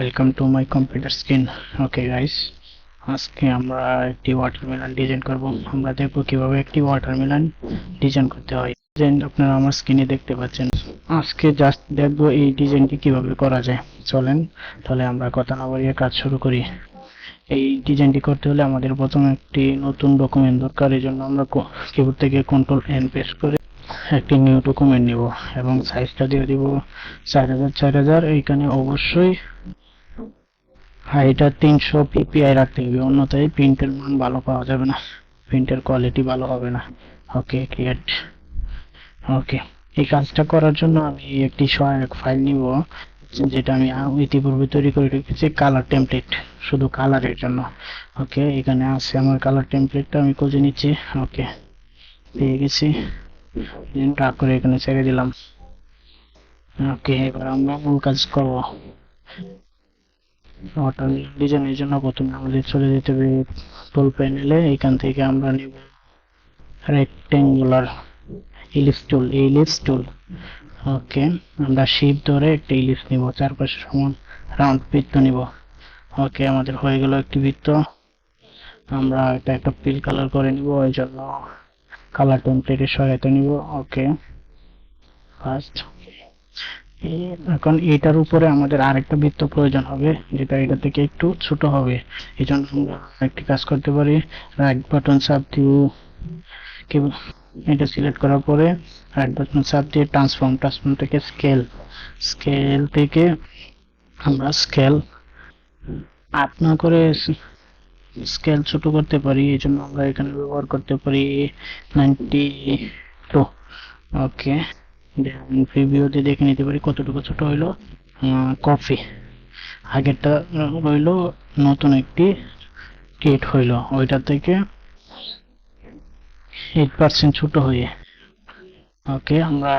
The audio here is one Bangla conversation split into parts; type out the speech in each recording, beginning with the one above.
Welcome to my computer screen. Okay guys, আজকে আমরা একটি ওয়াটারমেলন ডিজাইন করব। আমরা দেখব কিভাবে একটি ওয়াটারমেলন ডিজাইন করতে হয়। ডিজাইন আপনারা আমার স্ক্রিনে দেখতে পাচ্ছেন। আজকে জাস্ট দেখব এই ডিজাইনটি কিভাবে করা যায়। চলেন তাহলে আমরা কথা না বাড়িয়ে কাজ শুরু করি। এই ডিজাইনটি করতে হলে আমাদের প্রথমে একটি নতুন ডকুমেন্ট দরকার। এই জন্য আমরা কিবোর্ড থেকে কন্ট্রোল এন প্রেস করে একটি নিউ ডকুমেন্ট নিব এবং সাইজটা দিয়ে দিব 4000 এইখানে অবশ্যই হাইটা 300 ppi রাখতে হবে, অন্যথায় প্রিন্টের মান ভালো পাওয়া যাবে না, প্রিন্টের কোয়ালিটি ভালো হবে না। ওকে, ক্রিয়েট। ওকে, এই কাজটা করার জন্য আমি একটি সহায়ক ফাইল নিব, যেটা আমি ইতিপূর্বে তৈরি করে রেখেছি, কালার টেমপ্লেট, শুধু কালারের জন্য। ওকে, এখানে আছে আমার কালার টেমপ্লেটটা, আমি খুঁজে নিচ্ছি। ওকে, পেয়ে গেছি, ড্র্যাগ করে এখানে ছেড়ে দিলাম। ওকে, এবার আমরা মূল কাজ করব। ওয়াটারমেলন ডিজাইনের জন্য প্রথমে আমাদের চলে যেতে হবে টুল প্যানেলে। এখান থেকে আমরা নিব রেক্টেঙ্গুলার ইলিপস টুল। ওকে, আমরা শিফট ধরে একটা ইলিপস নিব, চারপাশে সমান রাউন্ড বৃত্ত নিব। ওকে, আমাদের হয়ে গেল একটি বৃত্ত। আমরা এটা একটা ফিল কালার করে নিব, এই জন্য কালার টেমপ্লেটের সহায়তা নিব। ওকে, ফার্স্ট এখন এটার উপরে আমাদের আরেকটা বৃত্ত প্রয়োজন হবে, যেটা এটা থেকে একটু ছোট হবে। এই জন্য আমরা একটি কাজ করতে পারি, রাইট বাটন চাপ দিয়ে এটা সিলেক্ট করার পরে রাইট বাটন চাপ দিয়ে ট্রান্সফর্ম থেকে স্কেল থেকে আমরা স্কেল আপ না করে স্কেল ছোট করতে পারি। এই জন্য আমরা এখানে ব্যবহার করতে পারি 92। ওকে, প্রিভিউতে দেখে নিতে পারি কতটুকু ছোট হইলো। কপি, আগেরটা হইলো নতুন একটি ক্রিয়েট হইলো, ওইটা থেকে 8% ছোট হয়ে। ওকে, আমরা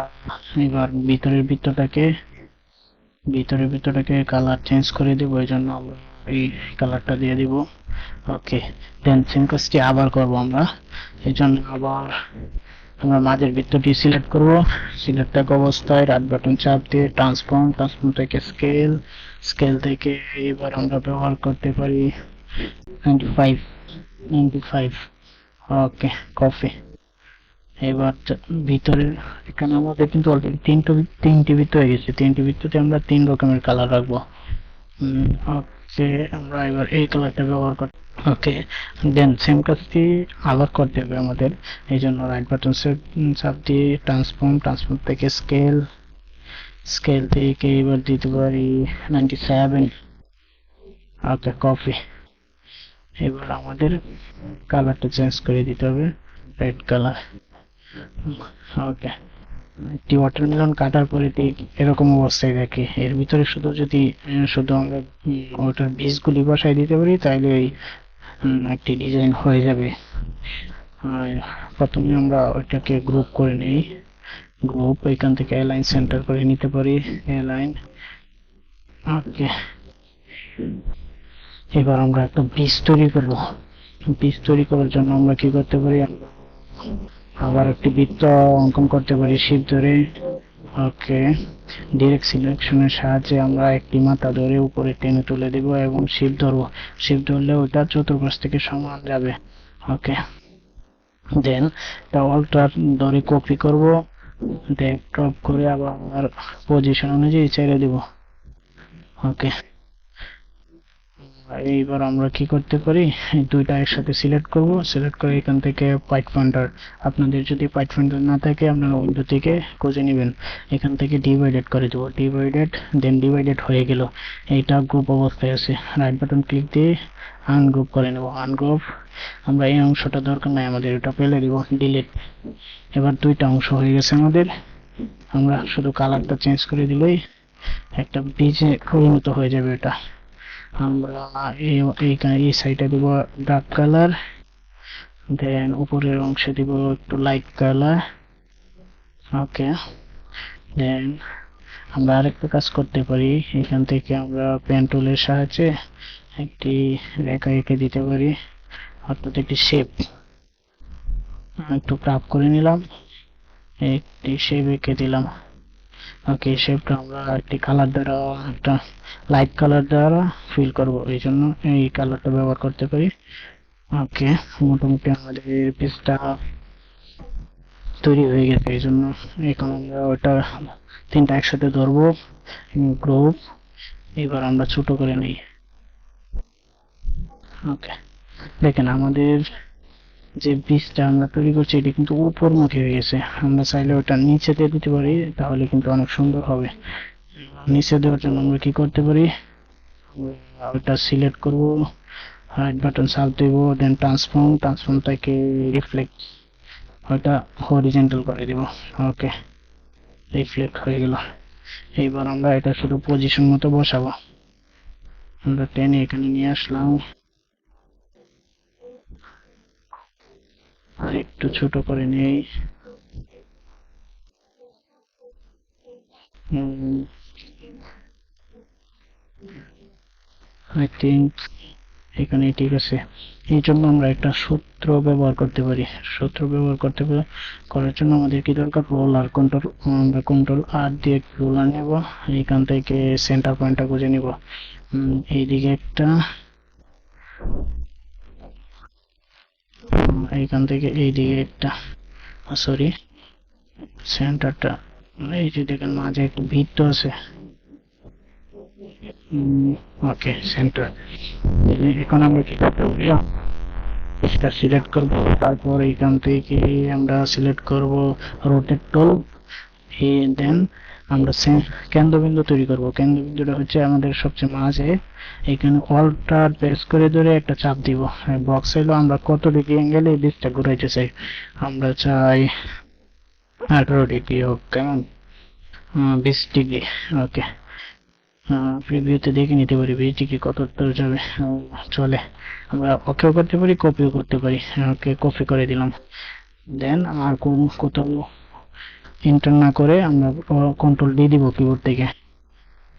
এবার ভিতরের বৃত্তটাকে কালার চেঞ্জ করে দেবো, এই জন্য আমরা এই কালারটা দিয়ে দিব। ওকে, দেন সেম কাজটি আবার করব আমরা। এই জন্য আবার আমরা মাঝের বৃত্তটি সিলেক্ট করব, সিলেক্ট থাকা অবস্থায় রাইট বাটন চাপ দিয়ে ট্রান্সফর্ম থেকে স্কেল থেকে এবার আমরা ব্যবহার করতে পারি 95। ওকে, কপি। এবার ভিতরে এখানে আমাদের কিন্তু অলরেডি তিনটি বৃত্ত হয়ে গেছে, তিনটি বৃত্ততে আমরা 3 রকমের কালার রাখবো। ওকে, আমরা এবার এই কালারটা ব্যবহার করব। ওকে, দেন সেম কাজটি আবার করতে হবে আমাদের। এই জন্য রাইট বাটন চাপ দিয়ে ট্রান্সফর্ম থেকে স্কেল থেকে এবার দিতে পারি 97। ওকে, কপি। এবার আমাদের কালারটা চেঞ্জ করে দিতে হবে, রেড কালার। ওকে, একটি ওয়াটারমেলন কাটার পরে ঠিক এরকম অবস্থায় দেখে। এর ভিতরে শুধু আমরা ওটার বীজগুলি বসাই দিতে পারি, তাইলে এই একটি ডিজাইন হয়ে যাবে। প্রথমে আমরা ওইটাকে গ্রুপ করে নিই, এখান থেকে অ্যালাইন সেন্টার করে নিতে পারি, অ্যালাইন। ওকে, এবার আমরা একটা বীজ তৈরি করব। বীজ তৈরি করার জন্য আমরা কি করতে পারি, আবার একটি বৃত্ত অঙ্কন করতে পারি শিফট ধরে। ওকে, ডিরেক্ট সিলেকশনের সাহায্যে আমরা একটি মাথা ধরে উপরে টেনে তুলে দেব এবং শিফট ধরলে ওটা চতুর্পাশ থেকে সমান যাবে। ওকে, দেন এটা অল্টার ধরে কপি করব, ড্র্যাগ ড্রপ করে আবার পজিশন অনুযায়ী ছেড়ে দেব। ওকে, এইবার আমরা কি করতে পারি, দুইটা একসাথে সিলেক্ট করে এখান থেকে পয়েন্ট পয়েন্টার, আপনাদের যদি পয়েন্ট পয়েন্টার না থাকে আপনারা উইন্ডো থেকে খুঁজে নেবেন, এখান থেকে ডিভাইডেড করে দেবো, ডিভাইডেড হয়ে গেল। এইটা গ্রুপ অবস্থায় আছে, রাইট বাটন ক্লিক দিয়ে আনগ্রুপ করে নেব। আমরা এই অংশটা দরকার নাই আমাদের, এটা ফেলে দিব, ডিলিট। এবার দুইটা অংশ হয়ে গেছে আমাদের, আমরা শুধু কালারটা চেঞ্জ করে দিলেই একটা ডিজাইন পরিণত হয়ে যাবে। এটা আমরা এই সাইডে দিব ডার্ক কালার, দেন উপরের অংশে দিব একটু লাইট কালার। ওকে, দেন আমরা আরেকটা কাজ করতে পারি, এখান থেকে আমরা পেন টুলের সাহায্যে একটি রেখা এঁকে দিতে পারি, অর্থাৎ একটি শেপ একটু ক্রাপ করে নিলাম, একটি শেপ এঁকে দিলাম। ওকে, শেপটা আমরা একটি কালার দ্বারা, একটা লাইট কালার দ্বারা ফিল করব, এই জন্য এই কালারটা ব্যবহার করতে পারি। ওকে, মোটামুটি আমাদের পিসটা তৈরি হয়ে গেছে, এই জন্য এখন আমরা ওটা তিনটা একসাথে ধরবো, গ্রুপ। এবার আমরা ছোট করে নিই। ওকে, দেখেন আমাদের যে বীজটা আমরা তৈরি করছি এটা কিন্তু উপরমুখী হয়ে গেছে। আমরা চাইলে ওটা নিচে দিয়ে দিতে পারি, তাহলে কিন্তু অনেক সুন্দর হবে। নিচে দেওয়ার জন্য আমরা কি করতে পারি, ওটা সিলেক্ট করব, রাইট বাটন চাপ দেব, দেন ট্রান্সফর্ম থেকে রিফ্লেক্ট, ওটা হরিজন্টাল করে দিব। ওকে, রিফ্লেক্ট হয়ে গেল। এইবার আমরা এটা শুধু পজিশন মতো বসাবো। আমরা টেনে এখানে নিয়ে আসলাম, আর একটু ছোট করে নেই। আই থিঙ্ক এখানে ঠিক আছে। এই জন্য আমরা একটা সূত্র ব্যবহার করতে পারি। সূত্র ব্যবহার করার জন্য আমাদের কি দরকার, রোলার কন্ট্রোল, আমরা কন্ট্রোল আর দিয়ে রোলার নেব, এইখান থেকে সেন্টার পয়েন্টটা খুঁজে নিব। এইদিকে একটা, এইখান থেকে এইদিকে একটা, সরি সেন্টারটা, এই যে দেখেন মাঝে একটু বৃত্ত আছে। ওকে, সেন্টার। এখন আমরা কি করতে পারি, এটা সিলেক্ট করব, তারপর এইখান থেকে আমরা সিলেক্ট করব রোটেট টুল, দেন আমরা কেন্দ্রবিন্দু তৈরি করব। কেন্দ্রবিন্দুটা হচ্ছে আমাদের সবচেয়ে মাঝে, এখানে অল্টটা প্রেস করে ধরে একটা চাপ দিব। বক্স হলো আমরা কত ডিগ্রি অ্যাঙ্গেলে এই ডিসটা ঘুরাইতে চাই, আমরা চাই 18 ডিগ্রি হোক, কেমন, 20 ডিগ্রি। ওকে, প্রিভিউতে দেখে নিতে পারি 20 ডিগ্রি কত দূর যাবে। চলে, আমরা ওকেও করতে পারি, কপিও করতে পারি। ওকে, কপি করে দিলাম। দেন আর কোথাও এন্টার না করে আমরা কন্ট্রোল ডি দিব কিবোর্ড থেকে,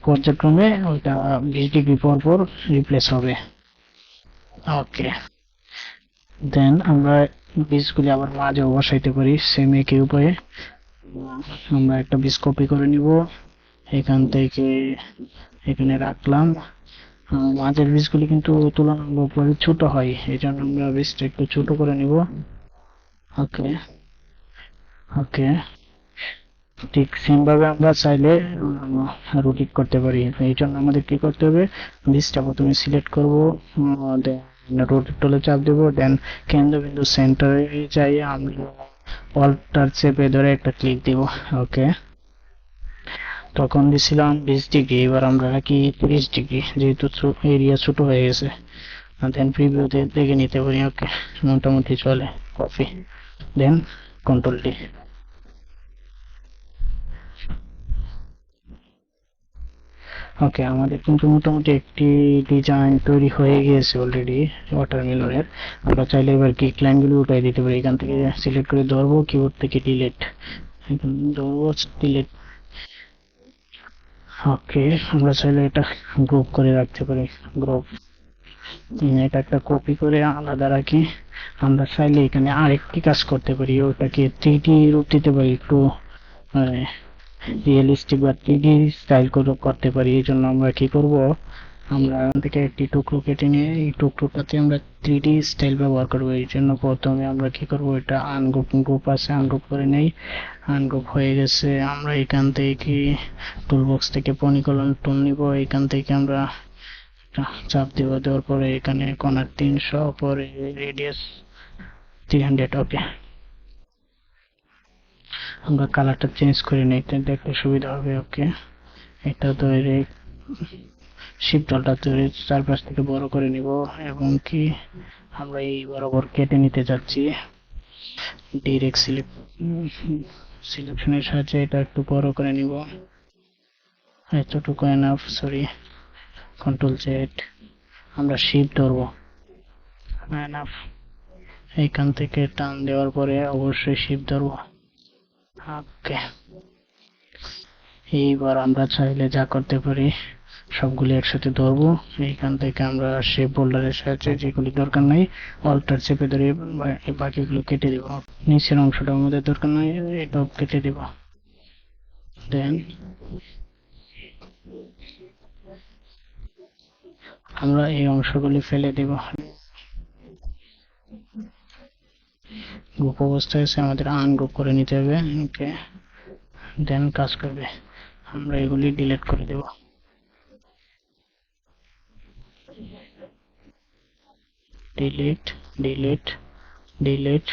পর্যায়ক্রমে ওইটা 20 ডিগ্রি পর পর রিপ্লেস হবে। ওকে, দেন আমরা বীজগুলি আবার মাঝে বসাইতে পারি সেম একই উপায়ে। আমরা একটা বীজ কপি করে নিব, এখান থেকে এখানে রাখলাম। মাঝের বীজগুলি কিন্তু তুলনামূলকভাবে ছোট হয়, এই জন্য আমরা বীজটা একটু ছোট করে নিব। ওকে, ওকে, ঠিক সেম ভাবে আমরা চাইলে রোটেট করতে পারি। এই জন্য আমাদের কি করতে হবে, বীজটা প্রথমে সিলেক্ট করব, দেন রোটেট টুলে চাপ দেব, দেন কেন্দ্রবিন্দু সেন্টারে যাই আমরা অল্টার চেপে ধরে একটা ক্লিক দিব। ওকে, তখন দিছিলাম 20 ডিগ্রি, এবার আমরা রাখি 30 ডিগ্রি, যেহেতু এরিয়া ছোট হয়ে গেছে। দেন প্রিভিউতে দেখে নিতে পারি। ওকে, মোটামুটি চলে। কপি, দেন কন্ট্রোল ডি। ওকে, আমাদের কিন্তু মোটামুটি একটি ডিজাইন তৈরি হয়ে গিয়েছে অলরেডি ওয়াটারমেলনের। আমরা চাইলে এবার কি লাইনগুলো উঠাই দিতে পারি, এখান থেকে সিলেক্ট করে ধরবো, কিবোর্ড থেকে ডিলিট, ধরবো ডিলিট। ওকে, আমরা চাইলে এটা গ্রুপ করে রাখতে পারি, গ্রুপ। এটা একটা কপি করে আলাদা রাখি। আমরা চাইলে এখানে আরেকটি কাজ করতে পারি, ওটাকে 3D রূপ দিতে পারি, একটু রিয়েলিস্টিক বা 3D স্টাইল করতে পারি। এই জন্য আমরা কি করব, আমরা এখান থেকে একটি টুকরো কেটে নিয়ে এই টুকরোটাতে আমরা 3D স্টাইল ব্যবহার করব। এই জন্য প্রথমে আমরা কি করব, এটা গ্রুপ আছে, আনগ্রুপ করে নেই। আনগ্রুপ হয়ে গেছে, আমরা এখান থেকে টুলবক্স থেকে পলিগন টুল নিব, এখান থেকে আমরা চাপ দিব, দেওয়ার পরে এখানে কর্নার 300, পরে রেডিয়াস 300। ওকে, আমরা কালারটা চেঞ্জ করে নিই, দেখতে সুবিধা হবে। ওকে, এটা ধরে শিপ টলটা ধরে চারপাশ থেকে বড় করে নিব, এবং কি আমরা এই বরাবর কেটে নিতে যাচ্ছি। ডিরেক্ট সিলেকশনের সাহায্যে এটা একটু বড় করে নিব, এতটুকু এনাফ, সরি, কন্ট্রোল জেড, আমরা শিপ ধরবো, এনাফ। এইখান থেকে টান দেওয়ার পরে অবশ্যই শিপ ধরবো। ওকে, এইবার আমরা চাইলে যা করতে পারি, সবগুলি একসাথে ধরবো। এইখান থেকে আমরা শেপ বোল্ডারের সাহায্যে যেগুলি দরকার নাই অল্টার চেপে ধরে বাকিগুলো কেটে দেব। নিচের অংশটা আমাদের দরকার নাই, এটাও কেটে দেব। দেন আমরা এই অংশগুলি ফেলে দেব। গ্রুপ অবস্থায় আছে, আমাদের আনগ্রুপ করে নিতে হবে। ওকে, দেন কাজ করবে, আমরা এগুলি ডিলিট করে দেব। Delete delete delete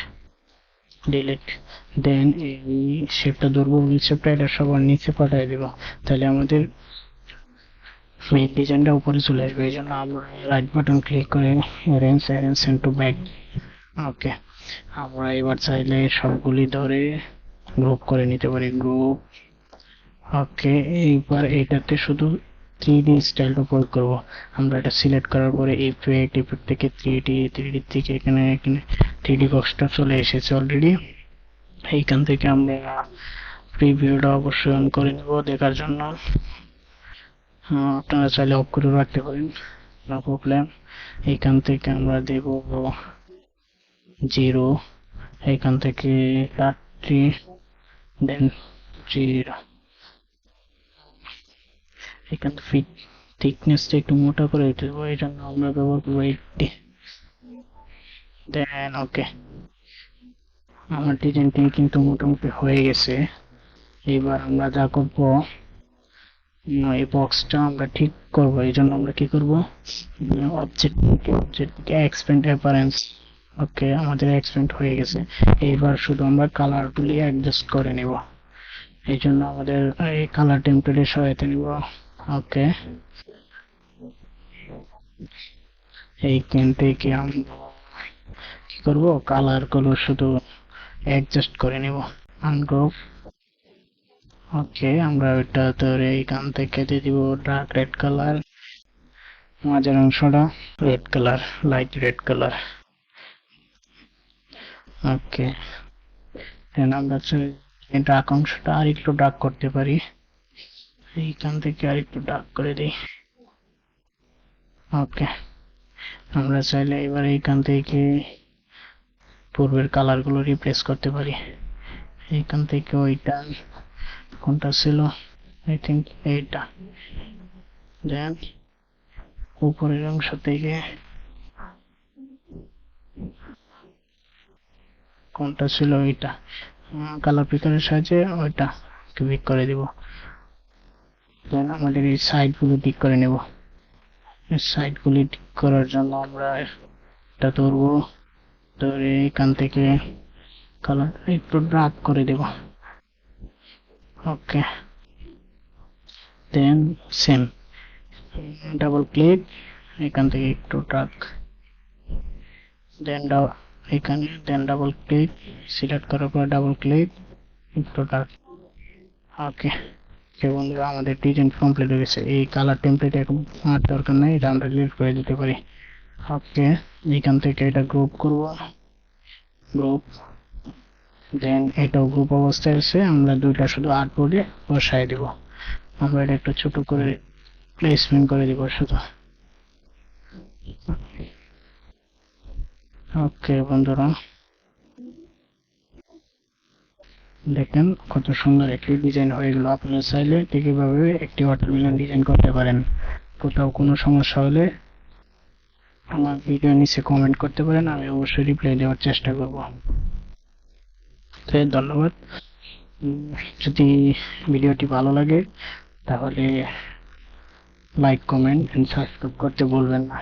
delete. Then এই শেপটা ধরবো, শেপটা এটা সবার নিচে পাঠিয়ে দেব, তাহলে আমাদের মেইন ডিজাইনটা উপরে চলে আসবে। এই জন্য আমরা রাইট বাটন ক্লিক করে অ্যারেঞ্জ সেন্ড টু ব্যাক। ওকে, আমরা এবার চাইলে সবগুলি ধরে গ্রুপ করে নিতে পারি, গ্রুপ। ওকে, এইবার এটাতে শুধু 3D স্টাইলটা প্রয়োগ করব। আমরা এটা সিলেক্ট করার পরে ইফেক্ট থেকে 3D থেকে এখানে 3D বক্সটা চলে এসেছে অলরেডি। এইখান থেকে আমরা প্রিভিউটা অবশ্যই অন করে নেব দেখার জন্য। আপনারা চাইলে অফ করে রাখতে পারেন, নো প্রবলেম। এইখান থেকে আমরা দেব 0, এইখান থেকে 30, দেন 0। এখান থেকে থিকনেসটা একটু মোটা করে দিতে দেবো, এই জন্য আমরা ব্যবহার করবো 80। দেন ওকে, আমার ডিজাইনটি কিন্তু মোটামুটি হয়ে গেছে। এবার আমরা যা করবো, এই বক্সটা আমরা ঠিক করবো। এই জন্য আমরা কি করবো, অবজেক্ট এক্সপ্যান্ড অ্যাপারেন্স। ওকে, আমাদের এক্সপ্যান্ড হয়ে গেছে। এইবার শুধু আমরা কালারগুলি অ্যাডজাস্ট করে নেব। এই জন্য আমাদের এই কালার টেমপ্লেটের সহায়তা নিব। ওকে, এইখান থেকে আমরা কি করব, কালার গুলো শুধু অ্যাডজাস্ট করে নেব, আনগ্রুপ। ওকে, আমরা ওটা ধরে এইখান থেকে দিয়ে দিব ডার্ক রেড কালার, মাঝের অংশটা red colour, light red colour. Okay, then আমরা ডার্ক অংশটা আর একটু ডার্ক করতে পারি, এইখান থেকে আর একটু ডার্ক করে দিই। ওকে, আমরা চাইলে এবার এইখান থেকে পূর্বের কালারগুলো রিপ্লেস করতে পারি। এইখান থেকে ওইটা কোনটা ছিল, আই থিঙ্ক এইটা। দেন উপরের অংশ থেকে কোনটা ছিল ওইটা, কালার পিকারের সাহায্যে ওইটা ক্লিক করে দিব। দেন আমাদের এই সাইডগুলো ঠিক করে নেব। সাইডগুলি ঠিক করার জন্য আমরা এটা ধরবো, ধরে এখান থেকে কালার একটু ডার্ক করে দেব। ওকে, দেন সেম ডাবল ক্লিক, এখান থেকে একটু ডার্ক, দেন এখানে দেন ডাবল ক্লিক, সিলেক্ট করার পর ডাবল ক্লিক, একটু ডার্ক। ওকে, বন্ধুরা আমাদের ডিজাইন কমপ্লিট হয়ে গেছে। এই কালার টেমপ্লেট এখন আর দরকার নেই, এটা আমরা ডিলিট করে দিতে পারি। ওকে, এখান থেকে এটা গ্রুপ করব, গ্রুপ। দেন এটাও গ্রুপ অবস্থায় আছে, আমরা দুইটা শুধু আর্টবোর্ডে বসাই দিব। আমরা এটা একটু ছোট করে প্লেসমেন্ট করে দিব শুধু। ওকে বন্ধুরা, দেখেন কত সুন্দর একটি ডিজাইন হয়ে গেল। আপনারা চাইলে ঠিক এভাবে একটি ওয়াটারমেলন ডিজাইন করতে পারেন। কোথাও কোনো সমস্যা হলে আমার ভিডিও নিচে কমেন্ট করতে পারেন, আমি অবশ্যই রিপ্লাই দেওয়ার চেষ্টা করব। ধন্যবাদ। যদি ভিডিওটি ভালো লাগে তাহলে লাইক, কমেন্ট এন্ড সাবস্ক্রাইব করতে ভুলবেন না।